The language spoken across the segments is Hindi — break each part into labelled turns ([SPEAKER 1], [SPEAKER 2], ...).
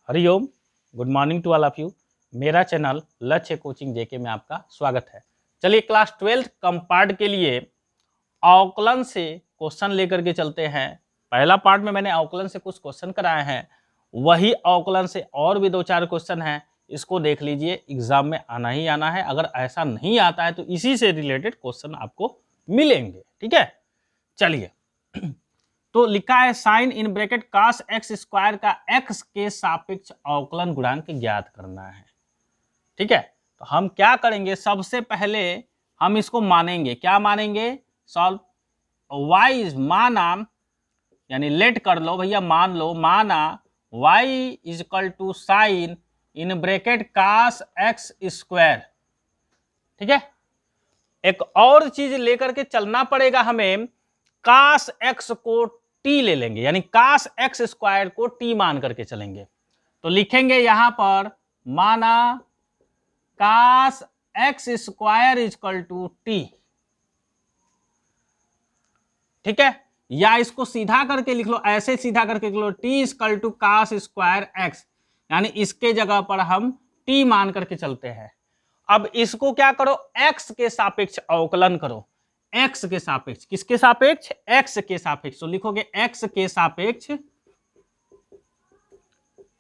[SPEAKER 1] Hariom. Good morning to all of you. मेरा चैनल लक्ष्य कोचिंग जेके में आपका स्वागत है। चलिए क्लास 12th कंपार्ट के लिए अवकलन से क्वेश्चन लेकर के चलते हैं। पहला पार्ट में मैंने अवकलन से कुछ क्वेश्चन कराए हैं, वही अवकलन से और भी 2-4 क्वेश्चन हैं। इसको देख लीजिए, एग्जाम में आना ही आना है। अगर ऐसा नहीं आता है तो इसी से रिलेटेड क्वेश्चन आपको मिलेंगे। ठीक है, चलिए। तो लिखा है sine in bracket cos x square का x के सापेक्ष अवकलन गुणांक ज्ञात करना है। ठीक है, तो हम क्या करेंगे, सबसे पहले हम इसको मानेंगे। क्या मानेंगे? सॉल्व y माना, यानी लेट कर लो भैया, मान लो, माना y is equal to sine in bracket cos x square. ठीक है, एक और चीज लेकर के चलना पड़ेगा हमें। cos x को t ले लेंगे, यानी cos x स्क्वायर को t मान करके चलेंगे। तो लिखेंगे यहां पर, माना cos x square equal to t। ठीक है, या इसको सीधा करके लिख लो, ऐसे सीधा करके लिख लो, t equal to cos square x, यानी इसके जगह पर हम t मान करके चलते हैं। अब इसको क्या करो, x के सापेक्ष अवकलन करो। x के सापेक्ष, किसके सापेक्ष? x के सापेक्ष। तो लिखोगे x के सापेक्ष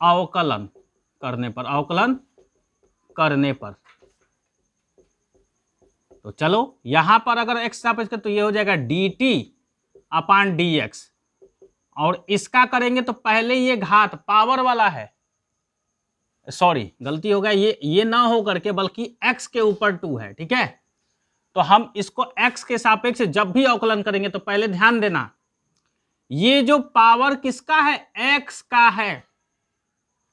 [SPEAKER 1] अवकलन करने पर, अवकलन करने पर। तो चलो यहां पर अगर x सापेक्ष तो ये हो जाएगा dt अपान dx, और इसका करेंगे तो पहले ये घात पावर वाला है, सॉरी गलती हो गया, ये ना हो करके बल्कि x के ऊपर 2 है। ठीक है, तो हम इसको x के सापेक्ष जब भी अवकलन करेंगे तो पहले ध्यान देना, ये जो पावर किसका है? x का है।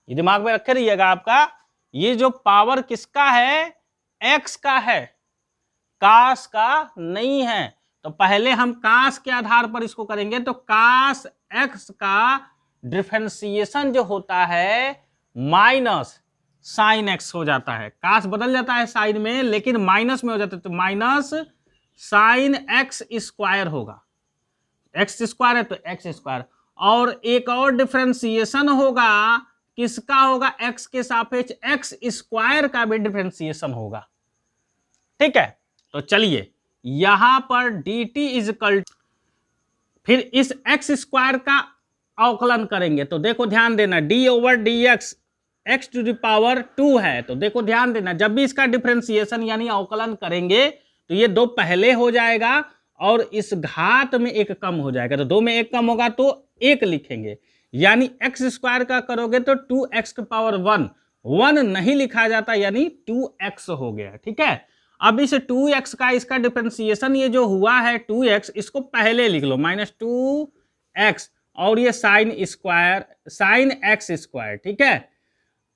[SPEAKER 1] ये दिमाग में रखे रहिएगा आपका, ये जो पावर किसका है? x का है, cos का नहीं है। तो पहले हम cos के आधार पर इसको करेंगे, तो cos x का डिफरेंशिएशन जो होता है माइनस साइन एक्स हो जाता है। cos बदल जाता है साइन में, लेकिन माइनस में हो जाता है, तो माइनस साइन एक्स स्क्वायर होगा। एक्स स्क्वायर है तो एक्स स्क्वायर। और एक और डिफरेंशिएशन होगा, किसका होगा? x के सापेक्ष एक्स स्क्वायर का भी डिफरेंशिएशन होगा। ठीक है, तो चलिए यहां पर dt इज इक्वल, फिर इस x स्क्वायर का अवकलन करेंगे। तो देखो ध्यान देना, d over dx x to the power 2 है। तो देखो ध्यान देना, जब भी इसका डिफरेंशिएशन यानी अवकलन करेंगे तो ये 2 पहले हो जाएगा और इस घात में 1 कम हो जाएगा। तो 2 में 1 कम होगा तो 1 लिखेंगे, यानी x स्क्वायर का करोगे तो 2x के पावर 1 नहीं लिखा जाता, यानी 2x हो गया। ठीक है, अब इस 2x का, इसका डिफरेंशिएशन ये जो हुआ है 2x, इसको पहले लिख लो -2x, और ये sine square, sign x square. ठीक है,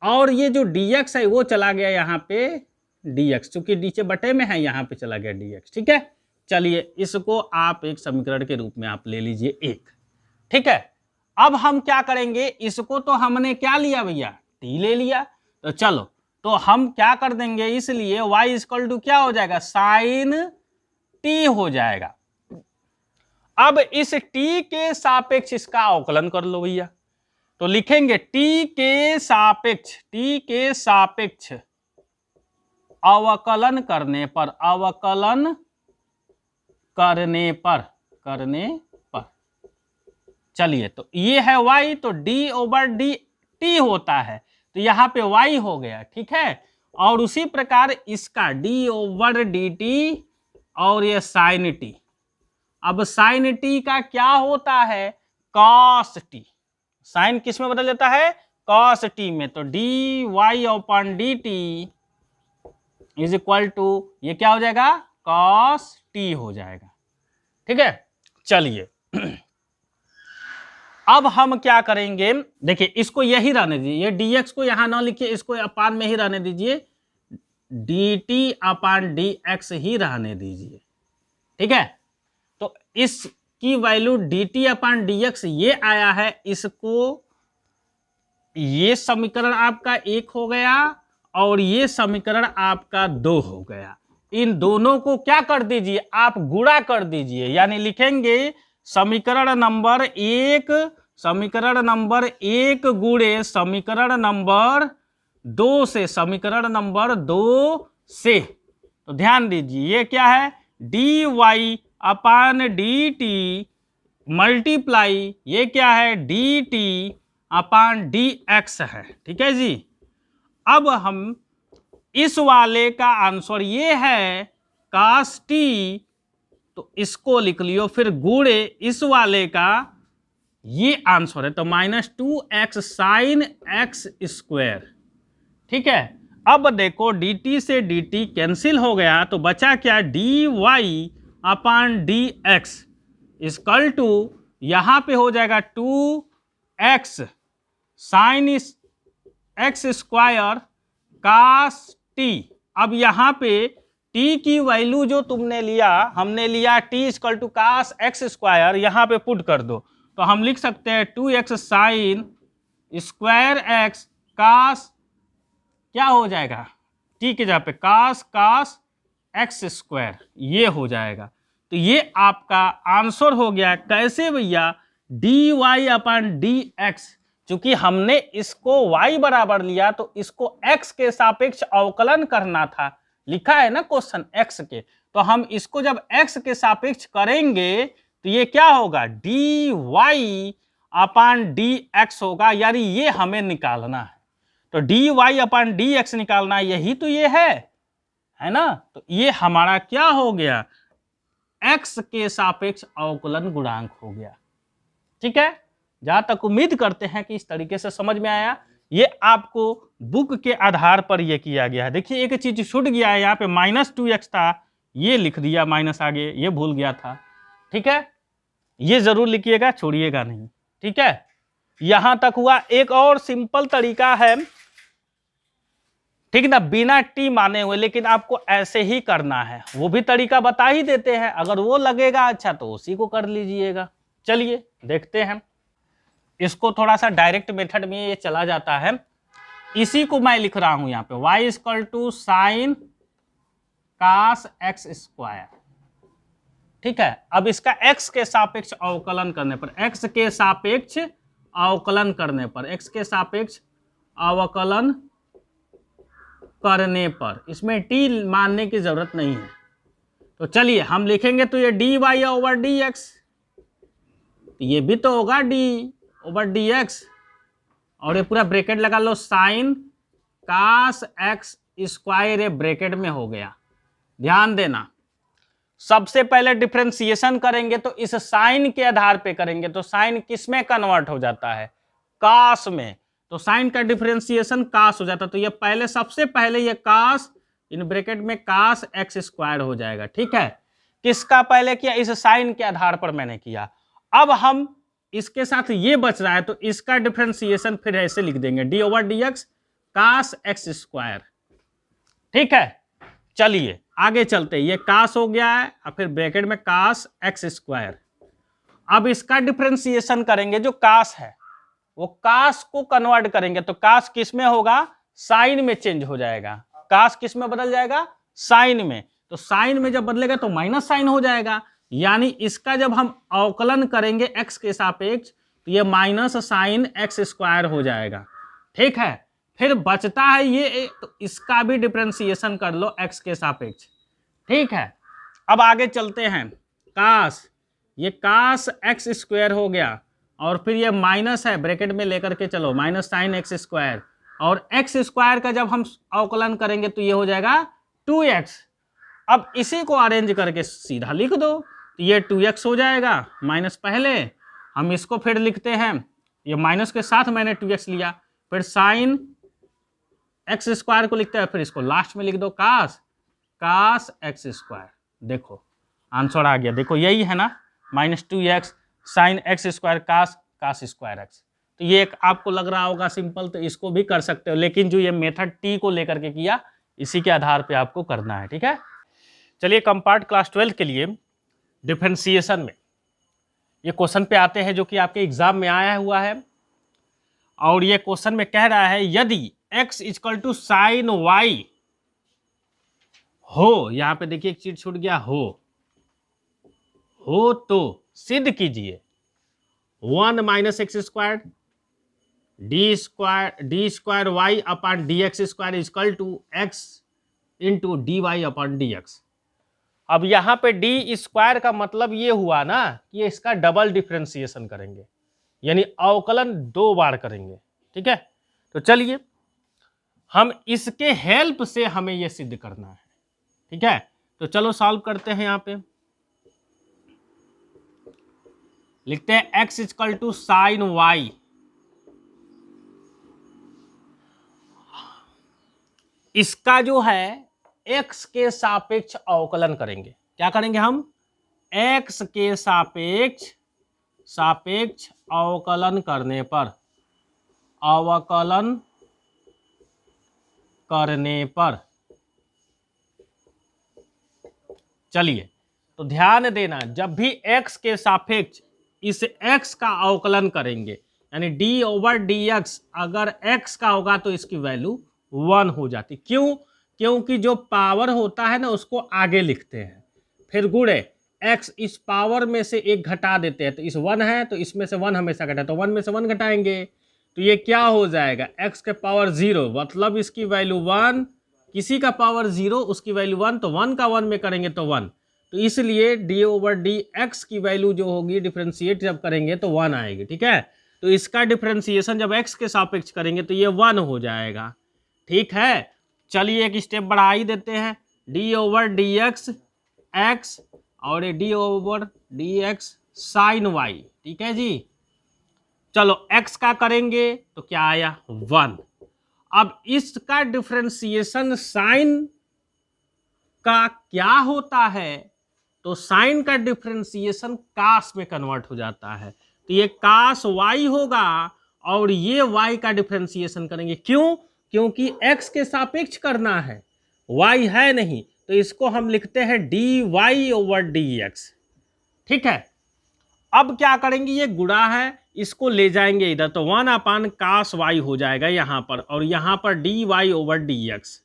[SPEAKER 1] और ये जो dx है वो चला गया यहाँ पे dx, चूंकि नीचे बटे में है, यहाँ पे चला गया dx। ठीक है, चलिए इसको आप एक समीकरण के रूप में आप ले लीजिए 1। ठीक है, अब हम क्या करेंगे, इसको तो हमने क्या लिया भैया? t ले लिया। तो चलो, तो हम क्या कर देंगे, इसलिए y इक्वल टू क्या हो जाएगा? साइन t हो जाएगा। अब इस t के सापेक्ष इसका अवकलन कर लो भैया। तो लिखेंगे t के सापेक्ष अवकलन करने पर, अवकलन करने पर चलिए, तो ये है y, तो d ओवर dt होता है, तो यहां पे y हो गया। ठीक है, और उसी प्रकार इसका d ओवर dt, और ये साइन t। अब साइन t का क्या होता है? cos t। साइन किस में बदल जाता है? cos t में। तो dy upon dt is equal to, ये क्या हो जाएगा? cos t हो जाएगा। ठीक है, चलिए अब हम क्या करेंगे, देखिए इसको यही रहने दीजिए, ये dx को यहां ना लिखिए, इसको अपान में ही रहने दीजिए, dt अपान dx ही रहने दीजिए। ठीक है, तो इसकी वैल्यू dt अपान dx ये आया है, इसको, ये समीकरण आपका 1 हो गया और ये समीकरण आपका 2 हो गया। इन दोनों को क्या कर दीजिए, आप गुणा कर दीजिए, यानी लिखेंगे समीकरण नंबर 1 समीकरण नंबर 1 गुणे समीकरण नंबर 2 से, समीकरण नंबर 2 से। तो ध्यान दीजिए ये क्या है, d y upon D T multiply ये क्या है, D T upon d x है। ठीक है जी। अब हम इस वाले का आंसर ये है कास टी, तो इसको लिख लियो, फिर गुणे इस वाले का ये आंसर है, तो -2x साइन एक्स स्क्वायर। ठीक है। अब देखो dt से dt कैंसिल हो गया, तो बचा क्या, dy upon d x equal to यहां पे हो जाएगा 2x sine x square cos t. अब यहां पे t की वैल्यू जो तुमने लिया, हमने लिया t equal to cos x square, यहां पे पुट कर दो, तो हम लिख सकते हैं 2x साइन स्क्वायर एक्स कास, क्या हो जाएगा, t के जगह पे कास एक्स स्क्वायर, ये हो जाएगा। तो ये आपका आंसर हो गया। कैसे भैया, डी वाई अपन डी एक्स, चूंकि हमने इसको y बराबर लिया तो इसको x के सापेक्ष अवकलन करना था, लिखा है ना क्वेश्चन x के, तो हम इसको जब x के सापेक्ष करेंगे तो ये क्या होगा, D y upon d x होगा, यानी ये हमें निकालना है। तो D y upon d x निकालना, यही तो ये है ना। तो ये हमारा क्या हो गया, x के सापेक्ष अवकलन गुणांक हो गया। ठीक है। जहां तक उम्मीद करते हैं कि इस तरीके से समझ में आया। ये आपको बुक के आधार पर ये किया गया है। देखिए एक चीज छूट गया है, यहाँ पे -2x था, ये लिख दिया माइनस आगे, ये भूल गया था। ठीक है, ये जरूर लिखिएगा, छोड़िएगा नहीं। ठीक है, यहां तक हुआ। एक और सिंपल तरीका है, ठीक ना, बिना टी माने हुए, लेकिन आपको ऐसे ही करना है, वो भी तरीका बता ही देते हैं, अगर वो लगेगा अच्छा तो उसी को कर लीजिएगा। चलिए देखते हैं, इसको थोड़ा सा डायरेक्ट मेथड में ये चला जाता है। इसी को मैं लिख रहा हूं यहाँ पे, y equal to sine cos x square. ठीक है, अब इसका x के सापेक्ष अवकलन करने पर, x के सापेक्ष अवकलन करने पर, x के सापेक्ष अवकलन करने पर, इसमें t मानने की जरूरत नहीं है। तो चलिए हम लिखेंगे, तो ये dy ओवर dx, ये भी तो होगा d ओवर dx, और ये पूरा ब्रैकेट लगा लो, साइन कास एक्स स्क्वायर, ये ब्रैकेट में हो गया। ध्यान देना, सबसे पहले डिफरेंशिएशन करेंगे तो इस साइन के आधार पे करेंगे, तो साइन किस में कन्वर्ट हो जाता है, कास में, तो साइन का डिफरेंशिएशन कास हो जाता है। तो ये पहले, सबसे पहले ये कास इन ब्रैकेट में कास एक्स स्क्वायर हो जाएगा। ठीक है, किसका पहले किया, इस साइन के आधार पर मैंने किया। अब हम इसके साथ ये बच रहा है, तो इसका डिफरेंशिएशन फिर ऐसे लिख देंगे, डी ओवर डी एक्स कास एक्स स्क्वायर। ठीक है, चलिए आगे चलते, ये कास हो गया है, और फिर ब्रैकेट में कास एक्स स्क्वायर। अब इसका डिफरेंशिएशन करेंगे, जो कास है वो कास को कन्वर्ट करेंगे, तो कास किस में होगा, साइन में चेंज हो जाएगा। कास किस में बदल जाएगा, साइन में, तो साइन में जब बदलेगा तो माइनस साइन हो जाएगा, यानी इसका जब हम अवकलन करेंगे x के सापेक्ष, तो ये माइनस साइन एक्स स्क्वायर हो जाएगा। ठीक है, फिर बचता है ये, तो इसका भी डिफरेंशिएशन कर लो x के सापेक्ष। ठीक है, अब आगे चलते हैं, कास, ये कास एक्स स्क्वायर हो गया, और फिर ये माइनस है, ब्रैकेट में लेकर के चलो, माइनस साइन एक्स स्क्वायर, और एक्स स्क्वायर का जब हम अवकलन करेंगे तो ये हो जाएगा 2x। अब इसी को अरेंज करके सीधा लिख दो, तो ये 2x हो जाएगा, माइनस पहले हम इसको फिर लिखते हैं, ये माइनस के साथ मैंने 2x लिया, फिर साइन एक्स स्क्वायर को लिखते हैं, फिर इसको लास्ट में लिख दो, कास एक्स स्क्वायर। देखो आंसर आ गया, देखो यही है ना, -2x sine x square cos square x. तो ये एक आपको लग रहा होगा सिंपल, तो इसको भी कर सकते हो, लेकिन जो ये मेथड टी को लेकर के किया, इसी के आधार पे आपको करना है। ठीक है, चलिए कंपार्ट क्लास 12 के लिए डिफरेंशिएशन में ये क्वेश्चन पे आते हैं, जो कि आपके एग्जाम में आया हुआ है, और ये क्वेश्चन में कह रहा है, यदि x equal to sine y हो, यहां पे देखिए एक चीज छूट गया, हो तो सिद्ध कीजिए 1 minus x square d square y upon D x square equal to x into d y upon D x. अब यहां पे डी स्क्वायर का मतलब ये हुआ ना कि इसका डबल डिफरेंशिएशन करेंगे, यानी अवकलन 2 बार करेंगे। ठीक है, तो चलिए हम इसके हेल्प से हमें यह सिद्ध करना है। ठीक है, तो चलो सॉल्व करते हैं। यहां पे लिखते हैं x equal to sine y. इसका जो है x के सापेक्ष अवकलन करेंगे। क्या करेंगे हम? x के सापेक्ष अवकलन करने पर चलिए, तो ध्यान देना, जब भी x के सापेक्ष इस x का अवकलन करेंगे, यानी d ओवर डी एक्स अगर x का होगा तो इसकी वैल्यू 1 हो जाती। क्यों? क्योंकि जो पावर होता है ना उसको आगे लिखते हैं, फिर गुणे x इस पावर में से एक घटा देते हैं, तो इस 1 है तो इसमें से 1 हमेशा घटा, तो 1 में से 1 घटाएंगे तो ये क्या हो जाएगा? x के पावर 0, मतलब इसकी वैल्यू 1, किसी का पावर 0 उसकी वैल्यू 1, तो 1 का 1 में करेंगे तो 1, तो इसलिए d ओवर डी एक्स की वैल्यू जो होगी डिफरेंशिएट जब करेंगे तो 1 आएगी। ठीक है, तो इसका डिफरेंशिएशन जब x के सापेक्ष करेंगे तो ये 1 हो जाएगा। ठीक है, चलिए एक स्टेप बढ़ा ही देते हैं, d over D x x और d over D x sine y. ठीक है जी, चलो x का करेंगे तो क्या आया? 1। अब इसका डिफरेंशिएशन साइन का क्या होता है? तो साइन का डिफरेंशिएशन कास में कन्वर्ट हो जाता है, तो ये कास वाई होगा और ये y का डिफरेंशिएशन करेंगे। क्यों? क्योंकि x के सापेक्ष करना है, y है नहीं, तो इसको हम लिखते हैं dy ओवर dx। ठीक है, अब क्या करेंगे? ये गुणा है, इसको ले जाएंगे इधर, तो 1 अपान कास y हो जाएगा यहां पर, और यहां पर dy ओवर dx।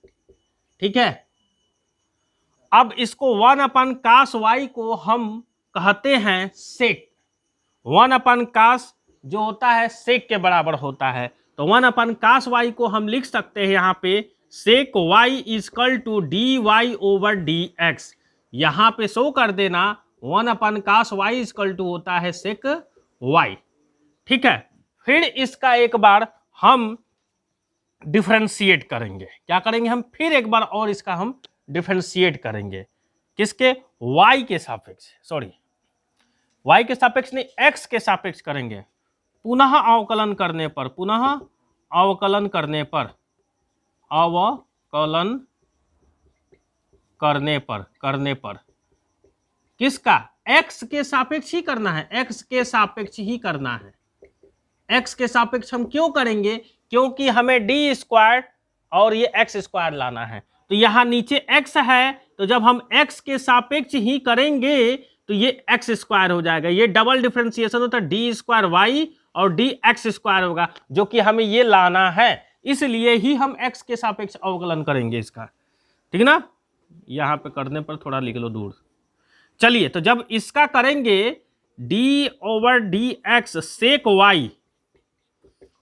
[SPEAKER 1] ठीक है, अब इसको 1 अपान कास y को हम कहते हैं सेक। 1 अपान कास जो होता है सेक के बराबर होता है, तो 1 अपान कास y को हम लिख सकते हैं यहाँ पे sec y equal to d Y over D x. यहाँ पे शो कर देना 1 upon cos y equal to होता है सेक y। ठीक है, फिर इसका एक बार हम डिफरेंशिएट करेंगे। क्या करेंगे? हम फिर एक बार और इसका हम डिफरेंशिएट करेंगे। किसके? y के सापेक्ष, सॉरी y के सापेक्ष नहीं, x के सापेक्ष करेंगे। पुनः अवकलन करने पर किसका? x के सापेक्ष ही करना है, x के सापेक्ष ही करना है। x के सापेक्ष हम क्यों करेंगे? क्योंकि हमें डी स्क्वायर और ये एक्स स्क्वायर लाना है, तो यहां नीचे x है, तो जब हम x के सापेक्ष ही करेंगे तो ये एक्स स्क्वायर हो जाएगा। ये डबल डिफरेंशिएशन होता है, डी स्क्वायर वाई और डी एक्स स्क्वायर होगा, जो कि हमें ये लाना है, इसलिए ही हम x के सापेक्ष अवकलन करेंगे इसका। ठीक ना, यहां पे करने पर थोड़ा लिख लो दूर। चलिए, तो जब इसका करेंगे d over D x sec y,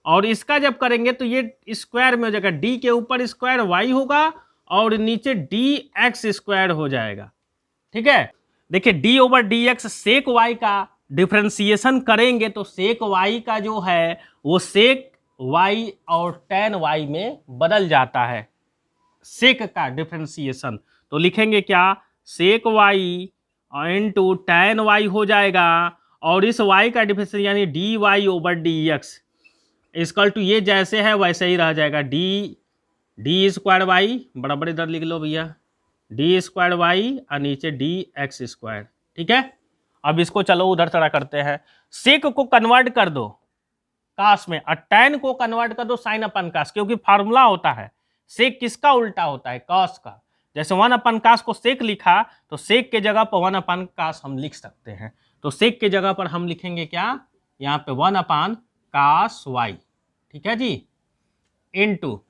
[SPEAKER 1] और इसका जब करेंगे तो ये स्क्वायर में हो जाएगा, d के ऊपर स्क्वायर y होगा और नीचे डी एक्स स्क्वायर हो जाएगा। ठीक है, देखिए d over D x sec y का डिफरेंशिएशन करेंगे तो सेक y का जो है वो सेक y और tan y में बदल जाता है। सेक का डिफरेंशिएशन तो लिखेंगे क्या? सेक y इंटू tan y हो जाएगा, और इस y का डिफरेंशिएशन यानी d Y over D x equal to ये जैसे है वैसे ही रह जाएगा, डी स्क्वायर वाई, बराबर इधर लिख लो भैया, डी स्क्वायर वाई और नीचे डी एक्स स्क्वायर। ठीक है, अब इसको चलो उधर तरह करते हैं, सेक को कन्वर्ट कर दो कास में और टैन को कन्वर्ट कर दो साइन अपन कास, क्योंकि फार्मूला होता है सेक किसका उल्टा होता है? कास का। जैसे 1 अपन कास को सेक लिखा तो सेक के जगह पर 1 अपन कास हम लिख सकते हैं, तो सेक के जगह पर हम लिखेंगे क्या? यहाँ पे 1 अपन कास वाई। ठीक है जी, इनटू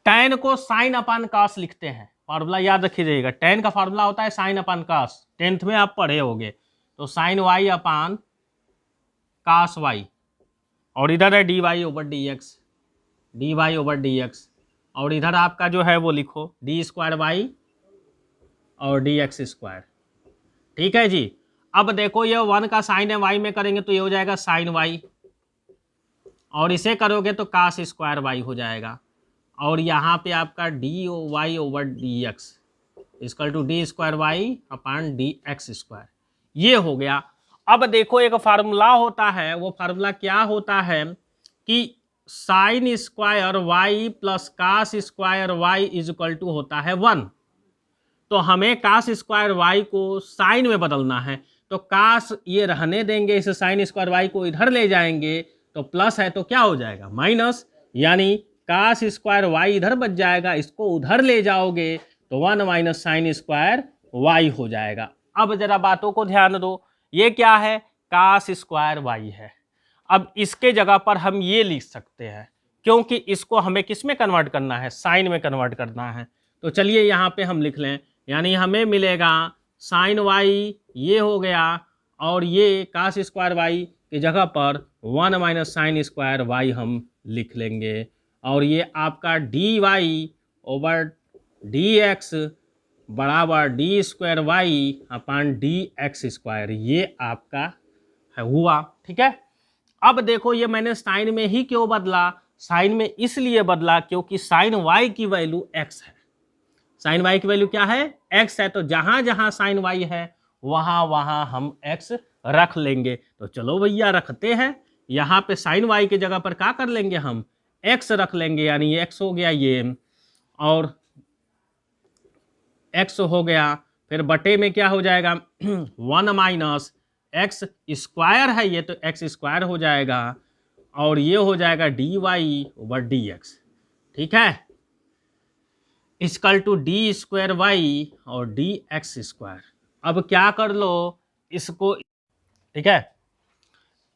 [SPEAKER 1] टैन को साइन अपन कास लिखते हैं, फार्मूला याद रखिएगा, टैन का फार्मूला होता है साइन अपन कास, 10th में आप पढ़े होंगे, तो sine y upon cos y, और इधर है d Y over D x, d Y over D x, और इधर आपका जो है वो लिखो डी स्क्वायर वाई और डी एक्स स्क्वायर। ठीक है जी। अब देखो ये 1 का साइन है, वाई में करेंगे तो ये हो जाएगा साइन वाई, और इसे करोगे तो कास स्क्वायर वाई हो जाएगा, और यहाँ पे आपका d Y over D x equal to d square y upon d x square, ये हो गया। अब देखो एक फार्मूला होता है, वो फार्मूला क्या होता है कि sine square y plus cos square y is equal to होता है 1। तो हमें कास स्क्वायर वाई को साइन में बदलना है, तो कास ये रहने देंगे, इस साइन स्क्वायर वाई को इधर ले जाएंगे तो प्लस है तो क्या हो जाएगा माइनस, यानी कास स्क्वायर वाई इधर बच जाएगा, इसको उधर ले जाओगे तो 1 माइनस साइन स्क्वायर वाई हो जाएगा। अब जरा बातों को ध्यान दो, ये क्या है कास स्क्वायर वाई है। अब इसके जगह पर हम ये लिख सकते हैं, क्योंकि इसको हमें किस में कन्वर्ट करना है, साइन में कन्वर्ट करना है। तो चलिए यहाँ पे हम लिख लें, यानी हमें मिलेगा साइन वाई ये हो गया, और ये कास स्क्वायर वाई की जगह पर 1 माइनस साइन स्क्वायर वाई हम लिख लेंगे, और ये आपका d Y over D x बराबर d square y upon d x square, ये आपका है हुआ। ठीक है। अब देखो ये मैंने साइन में ही क्यों बदला, साइन में इसलिए बदला क्योंकि साइन वाई की वैल्यू एक्स है, साइन वाई की वैल्यू क्या है एक्स है, तो जहां जहां साइन वाई है वहां वहां हम एक्स रख लेंगे। तो चलो भैया रखते हैं, यहाँ पे साइन वाई की जगह पर क्या कर लेंगे हम एक्स रख लेंगे, यानी ये एक्स हो गया ये, और एक्स हो गया, फिर बटे में क्या हो जाएगा 1 माइनस एक्स स्क्वायर है ये, तो एक्स स्क्वायर हो जाएगा, और ये हो जाएगा d Y over D x. ठीक है, equal to d square y और डी एक्स स्क्वायर। अब क्या कर लो इसको, ठीक है।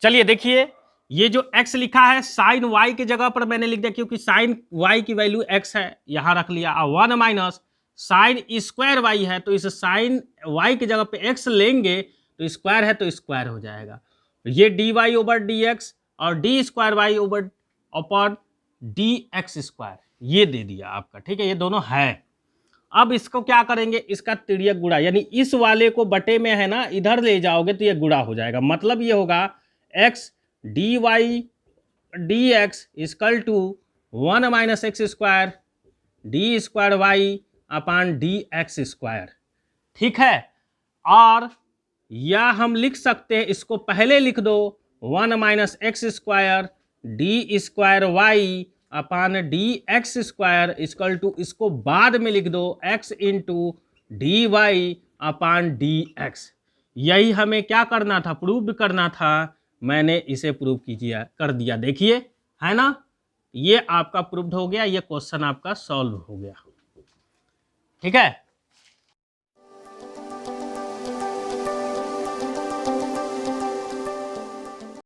[SPEAKER 1] चलिए देखिए ये जो x लिखा है साइन y की जगह पर मैंने लिख दिया, क्योंकि साइन y की वैल्यू x है, यहां रख लिया। 1 माइनस साइन स्क्वायर y है, तो इस साइन y की जगह पे x लेंगे तो स्क्वायर है तो स्क्वायर हो जाएगा। ये D Y over D x और D square Y over upon D x square ये दे दिया आपका। ठीक है, ये दोनों है। अब इसको क्या करेंगे, इसका तिर्यक गुणा, यानी इस वाले को बटे में है ना इधर ले जाओगे तो ये गुणा हो जाएगा। मतलब ये होगा x d y d x equal to 1 minus x square d square y upon d x square. ठीक है, और या हम लिख सकते हैं, इसको पहले लिख दो 1 minus x square d square y upon d x square equal to, इसको बाद में लिख दो x into d y upon d x. यही हमें क्या करना था, प्रूव करना था। मैंने इसे प्रूव कीजिए कर दिया, देखिए है ना, ये आपका प्रूव्ड हो गया, ये क्वेश्चन आपका सॉल्व हो गया। ठीक है।